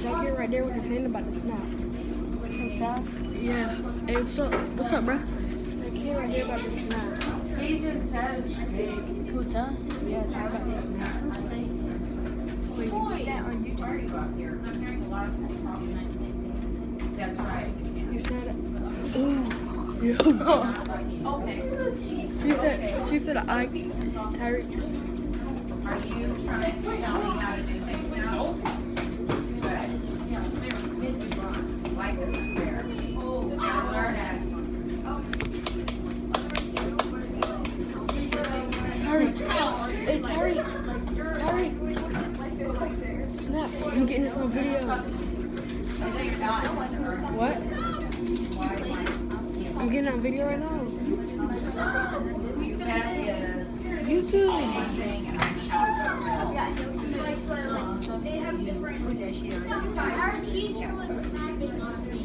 That kid right there with his hand about to snap. What's up? Yeah. Hey, what's up? What's up, bro? That kid right there about to snap. He's in seventh. What's up? Yeah, Ty about to snap. Wait, you put that on YouTube up here. I'm hearing a lot of people talking. That's right. You said, ooh. Yeah. Okay. She said, I, Tyreek. Are you trying to tell me how to do things now? Good. Life isn't fair. Gotta learn it. Tyreek. Hey, Tyreek. Tyreek. Snap. I'm getting this on video. What? I'm getting on video right now. That is YouTube. one thing, and I'm They have different. Our teacher was snapping on me.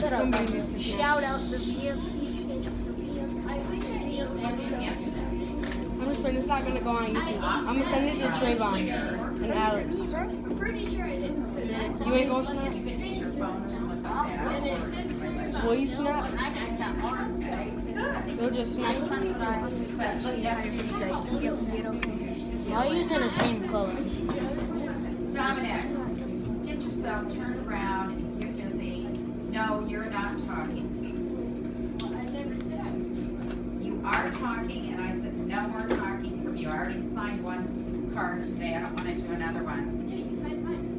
Somebody needs to Shout out the VFP. I'm just saying it's not gonna go on YouTube. I'm gonna send it to Trayvon and Alex. I'm pretty sure I didn't. You ain't gonna snap? you can use your phone to look up that. And it says Will you snap? They'll just snap. But you have to be Why are you using the same color? Dominic, get yourself turned around and get busy. No, you're not talking. You are talking, and I said no more talking from you. I already signed one card today. I don't want to do another one. Yeah, you signed mine.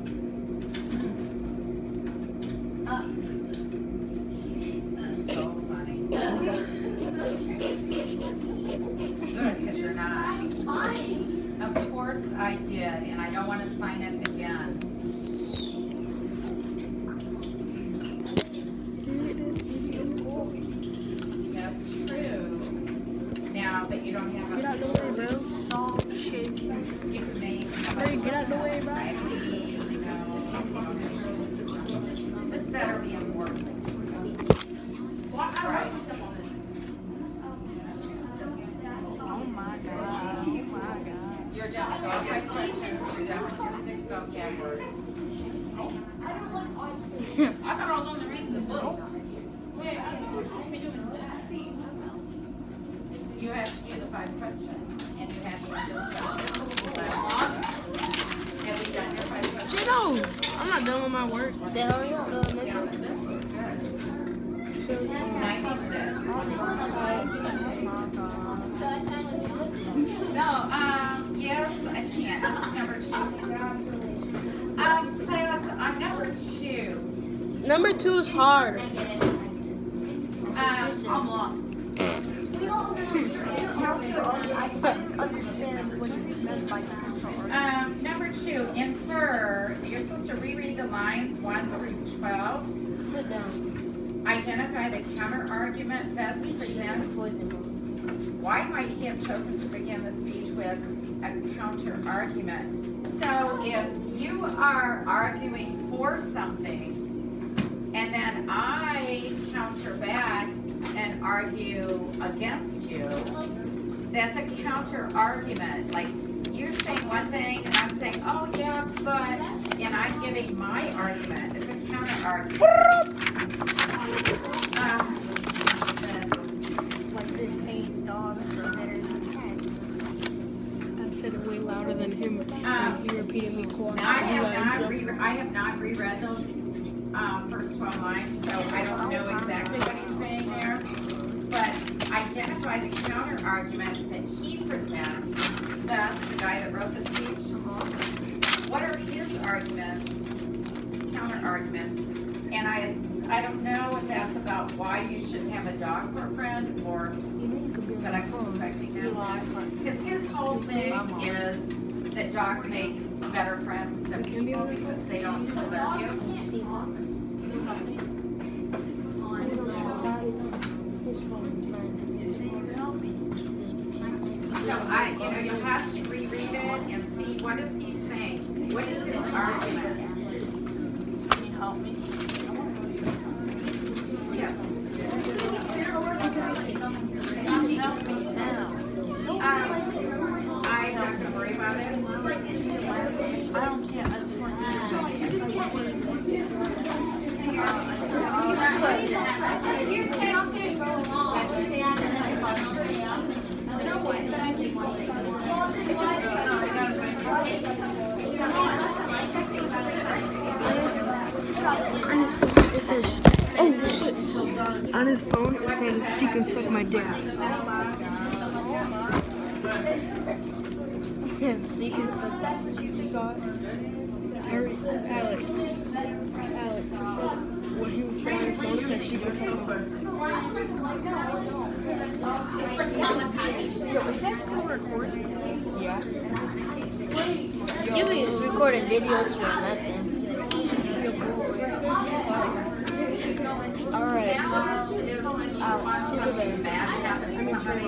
So funny. Good, because you're not. Fine. Of course I did, and I don't want to sign it again. That's true. Now, but you don't have a. Get out the way, bro. You can make. Hey, get out the way, bro. This better be important. Right. Oh my god. You're done with all your questions. You're done with your 6 vocab words. I thought I was on the read the book. You have to do the 5 questions, and you have to discuss. This is the last one. Have you done your 5 questions? Chido. I'm not done with my work. Then hurry up, little Yeah, nigga. this was good. So, 96. So I sound like No, yes, I can't. This is number 2. Class, on number 2. number 2 is hard. I'm lost. We all understand what you meant by that. Number 2, infer. You're supposed to reread the lines 1 through 12. Sit down. Identify the counter argument Vest presents. Why might he have chosen to begin the speech with a counter argument? So if you are arguing for something, and then I counter back and argue against you, that's a counter argument. Like you're saying one thing and I'm saying, oh yeah, but, and I'm giving my argument. It's a counter argument. Like they're saying dogs are better than cats. I said it way louder than him, and he repeated me quiet. I have not reread those first 12 lines, so I don't know exactly what he's saying there. But identify the counter argument that he presents. Thus, the guy that wrote the speech. What are his arguments? His counter arguments, and I don't know if that's about why you shouldn't have a dog for a friend, or but I'm suspecting that's it. Because his whole thing is that dogs make better friends than people because they don't desert you. So you'll have to reread it and see what is he saying. What is his argument? Can you help me? Yeah. I'm not gonna worry about it. I don't care. On his phone, it says, oh shit. On his phone, it says she can suck my dick. She can suck that. You saw it? Alex said what he was trying to phone said she can suck my dick. Yo, is that still recording? Yeah. You be recording videos for nothing. Alright. Malice is when you want something bad to happen to somebody.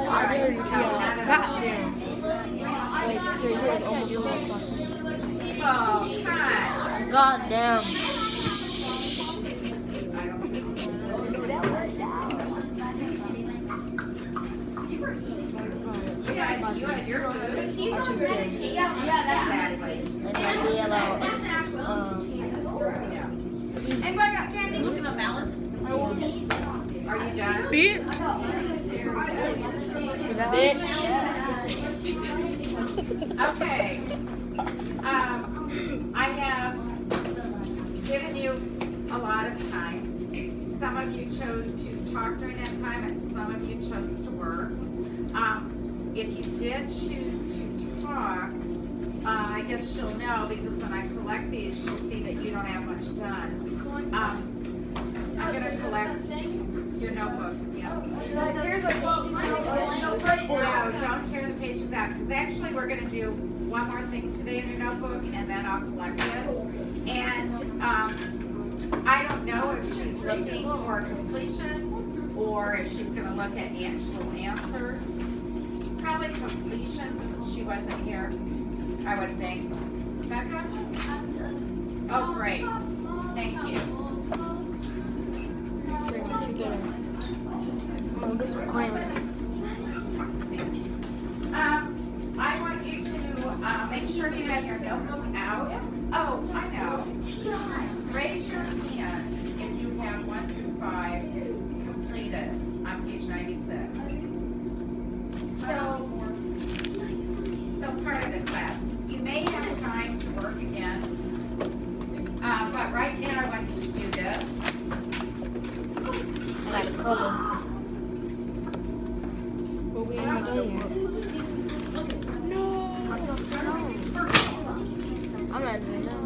I dare you to yell, goddamn. Oh, God. God damn. You had your food. Exactly. And then they allow, Looking at Malice. Are you done? Bitch. bitch. Okay. I have given you a lot of time. Some of you chose to talk during that time, and some of you chose to work. If you did choose to talk, I guess she'll know, because when I collect these, she'll see that you don't have much done. I'm gonna collect your notebooks, yeah. No, don't tear the pages out, because actually we're gonna do one more thing today in your notebook, and then I'll collect it. And, I don't know if she's looking for completion, or if she's gonna look at actual answers. Probably completion, since she wasn't here, I would think. Becca? Oh, great. Thank you. Oh, this requires. I want you to make sure you have your notebook out. Oh, I know. Raise your hand if you have 1 through 5 completed on page 96. So part of the class. You may have time to work again. But right now I want you to do this. I got a color. But we ain't done yet. No. I'm not doing that.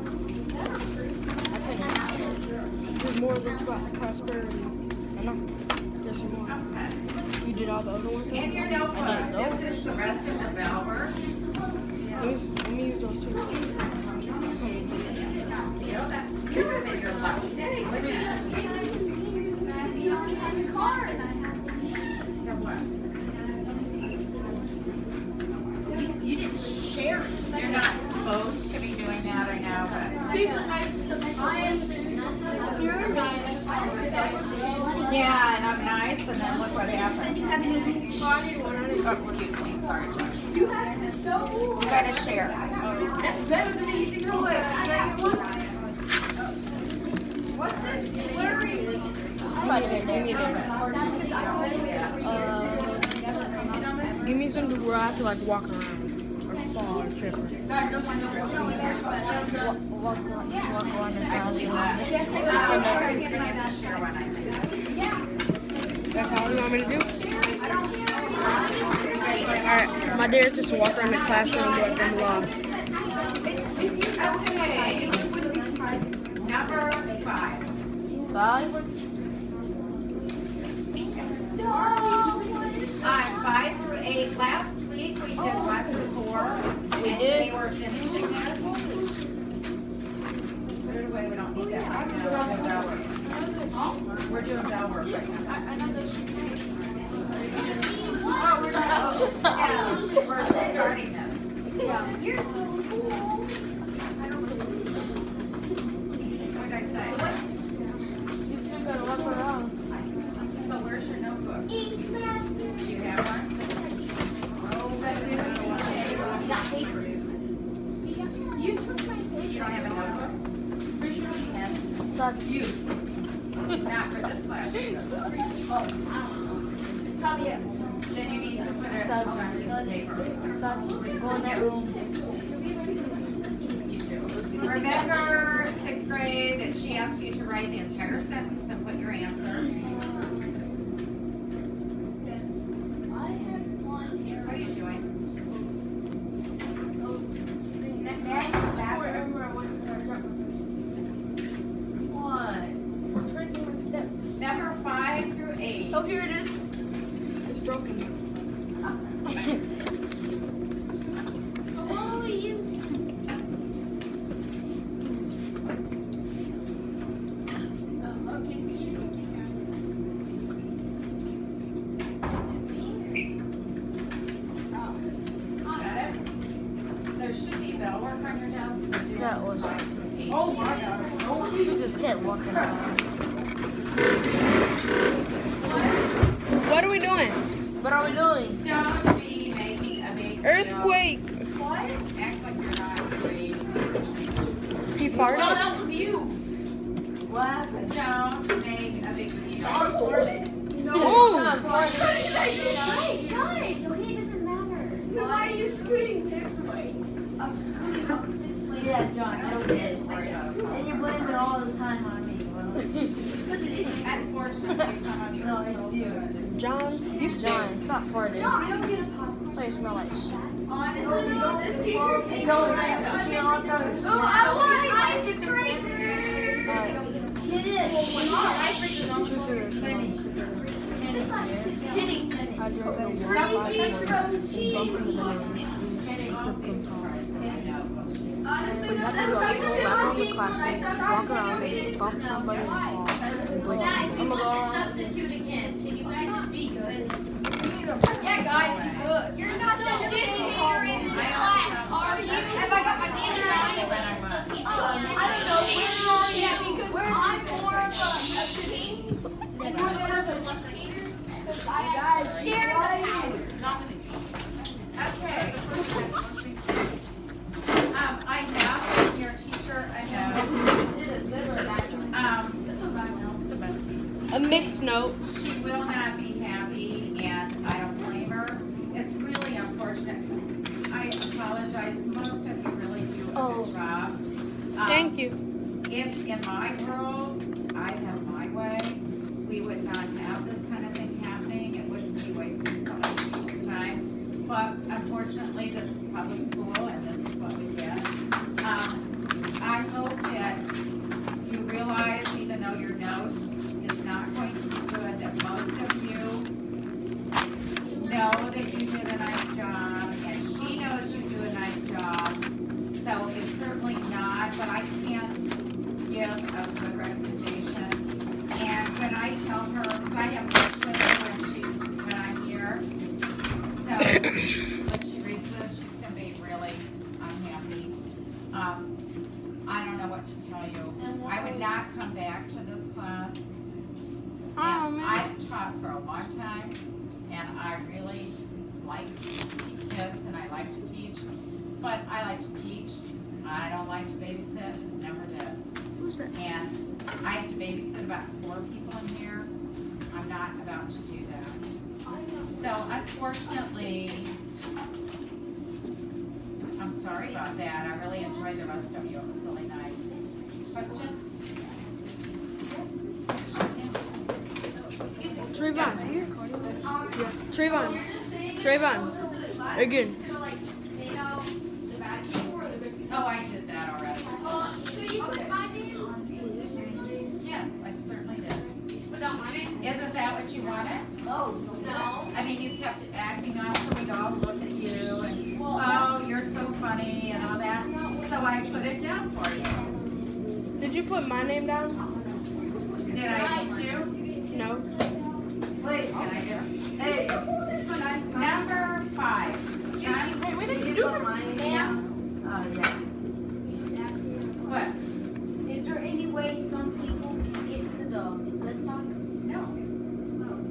I finished. There's more than prosperity. I know. There's some more. Okay. You did all the other ones? In your notebook, this is the rest of the bell work. Let me use those two. You know that you're in your lucky day. Look at that. Now what? You didn't share it. You're not supposed to be doing that, I know, but. You're nice. Yeah, and I'm nice, and then look what happens. Oh, excuse me, sorry, Josh. You have to go. You gotta share. That's better than anything you're away. What's this? Blurry. I'm about to get there. Give me something where I have to like walk around or fall or trip. Just walk around the house. Share one, I think. That's all you want me to do? Alright, my dare is just to walk around the classroom but I'm lost. Okay. Number 5. 5? 5 through 8. Last week we did 1 through 4. We and did. we were finishing this. Put it away, we don't need that right now. We're doing bell work right now. Oh, we're not. Yeah, we're starting this. You're so cool. What did I say? You still gotta walk around. So where's your notebook? Do you have one? You got paper. You took my paper. You don't have a notebook? Such you. Not for this class. It's probably it. Then you need to put it on a piece of paper. Such. Go in that room. You do. Remember 6th grade that she asked you to write the entire sentence and put your answer. I had lunch. What are you doing? What? Tracing my steps. Number 5 through 8. Oh, here it is. It's broken. Oh, you. Got it? There should be bell work on your desk. We're doing That was- 5 through 8. Oh my god. You just kept walking around. What are we doing? What are we doing? Don't be making a big deal. Earthquake. Act like you're not afraid. He farted. that was you. What happened? Don't make a big deal. Oh. Guys, shush. Okay, it doesn't matter. Then why are you scooting this way? I'm scooting up this way. Yeah, John, I don't get it. Worry about it. And you blame it all the time on me. Because it is you. Unfortunately, some of you No, are it's so you. good. John, you stay. John, stop farting. John, I don't get a pop. So you smell like shit. Honestly, though, this teacher thinks No, I'm no, Oh, I want Isaac Crackers. Alright. It is. Kenny. Crazy Rose cheese. Honestly, though, that's something to do with Walk around, bump somebody in the wall, and break Guys, it. we want to substitute again. Can you guys just be good? Yeah, guys, be good. You're not the dictator in this class, are you? Have I got my teacher on? I don't know. Where are you? Because I'm more of a king. There's more person less king. Guys, share the power. Okay. I have your teacher a note. A mixed note. She will not be happy, and I don't blame her. It's really unfortunate. I apologize. Most of you really do a good job. Thank you. It's in my world. I have my way. We would not have this kind of thing happening. It wouldn't be wasting so much people's time. But unfortunately, this is public school, and this is what we get. I hope that you realize, even though your note is not going to be good, that most of you know that you did a nice job, and she knows you do a nice job. So it's certainly not, but I can't give a good recommendation. And when I tell her, because I have worked with her when I'm here, so when she reads this, she's gonna be really unhappy. I don't know what to tell you. I would not come back to this class. Oh, And man. I've taught for a long time, and I really like kids and I like to teach, but I like to teach. I don't like to babysit, never did. Who's that? And I have to babysit about 4 people in here. I'm not about to do that. So unfortunately, I'm sorry about that. I really enjoyed the rest of you. It was really nice. Question? Trayvon. Trayvon. Trayvon. Again. Oh, I did that already. So you put my name? Yes, I certainly did. Without my name? Isn't that what you wanted? No. I mean, you kept acting up so we'd all look at you and, oh, you're so funny and all that. So I put it down for you. Did you put my name down? Did I need you? No. Wait, can I do? Hey, number 5. Johnny, Hey, we didn't do it. yeah. What? Is there any way some people can get to the Let's Talk? No.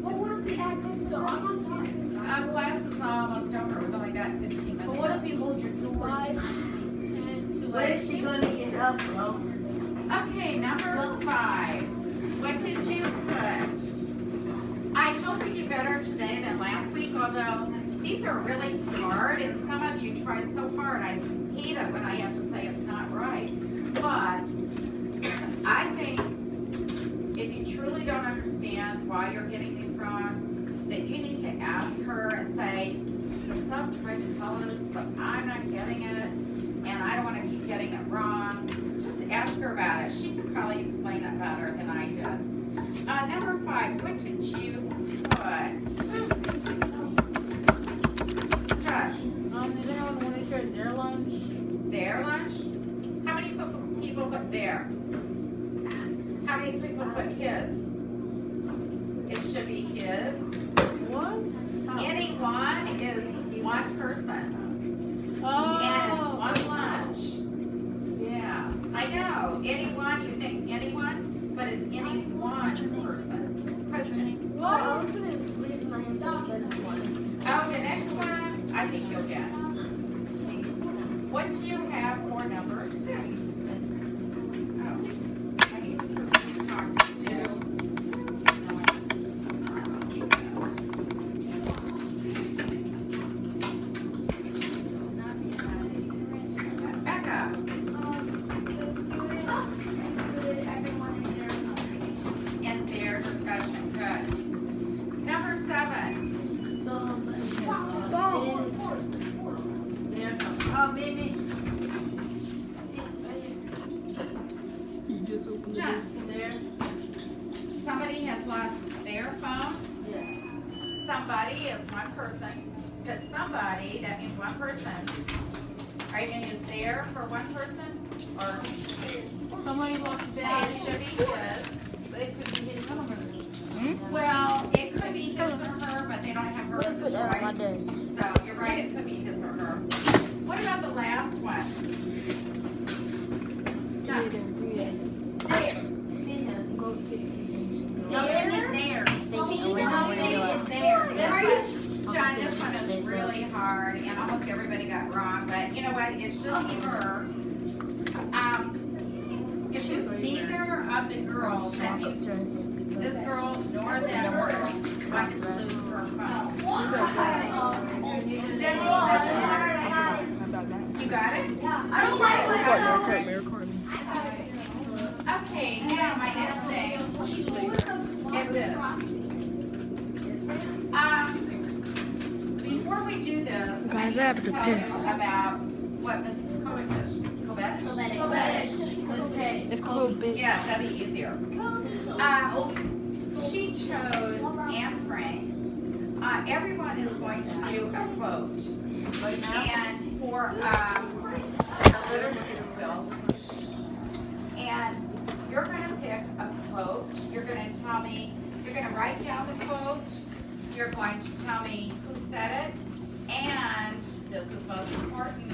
Well, what if the act so I'm on time? Class is almost over. We've only got 15 minutes. But what if you hold your door? What is she gonna get up, bro? Okay, number 5. What did you put? I hope we do better today than last week, although these are really hard, and some of you try so hard. I hate it when I have to say it's not right. But I think if you truly don't understand why you're getting these wrong, that you need to ask her and say, the sub tried to tell us, but I'm not getting it, and I don't want to keep getting it wrong. Just ask her about it. She could probably explain it better than I did. Number 5, what did you put? Josh, Does anyone want to share their lunch? their lunch? How many people put their? How many people put his? It should be his. What? Anyone is one person. And it's one lunch. Yeah, I know. Anyone, you think anyone, but it's any one person. Question. Well, I was going to raise my hand for this one. Oh, the next one, I think you'll get. What do you have for number 6? Oh, I need to talk to you. Becca. The student included everyone in their conversation. In their discussion, good. Number 7. You just opened the door. John, somebody has lost their phone. Somebody is one person. Because somebody, that means one person. Are you going to use there for one person? Or Somebody lost it should be his. It could be his number. Well, it could be his or her, but they don't have her as a Put that on my choice. desk. So you're right, it could be his or her. What about the last one? John, Go to the teacher. Darren is there. John, this one is really hard, and almost everybody got wrong, but you know what, it should be her. If it's neither of the girls, that means this girl nor that girl wants to lose her phone. You got it? I don't like Okay, now my next thing is this. Before we do this, Guys, I have to tell you piss. about what Mrs. Kovich. It's called Big. Yeah, that'd be easier. She chose Anne Frank. Everyone is going to do a quote. And for a literacy quill. And you're going to pick a quote. You're going to tell me, you're going to write down the quote. You're going to tell me who said it. And this is most important,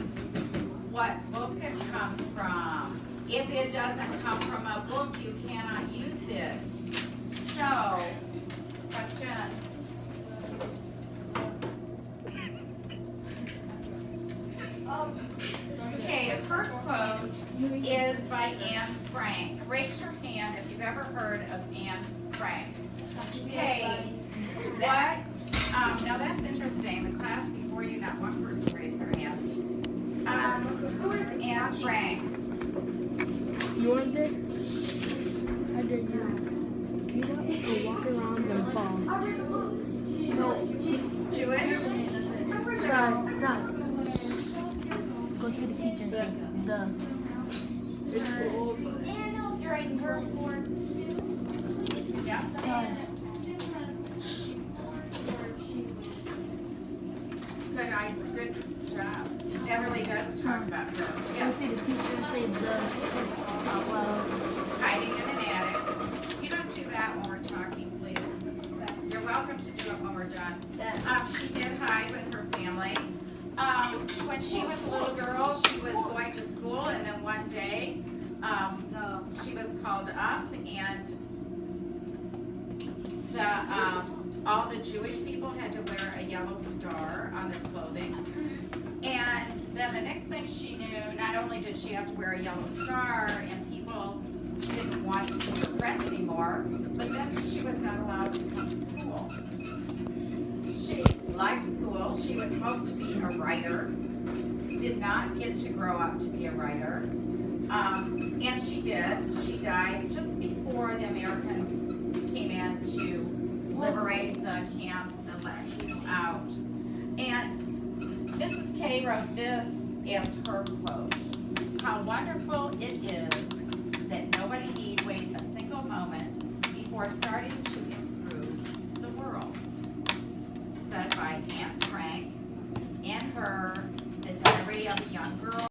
what book it comes from. If it doesn't come from a book, you cannot use it. So, question. Okay, her quote is by Anne Frank. Raise your hand if you've ever heard of Anne Frank. Okay, what, now that's interesting, the class before you, not one person raised their hand. Who is Anne Frank? You want it? I dare you. Get up and walk around and fall. Jewish? Go to the teacher and say the. during World War II. Yeah. Good job. Everly does talk about her. Go Yes. see the teacher and say the out loud. Hiding in an attic. You don't do that when we're talking, please. You're welcome to do it when we're done. She did hide with her family. When she was a little girl, she was going to school, and then one day, she was called up, and all the Jewish people had to wear a yellow star on their clothing. And then the next thing she knew, not only did she have to wear a yellow star, and people didn't want to be her friend anymore, but then she was not allowed to come to school. She liked school. She would hope to be a writer. Did not get to grow up to be a writer. And she did. She died just before the Americans came in to liberate the camps and let people out. And Mrs. K wrote this as her quote: "How wonderful it is that nobody need wait a single moment before starting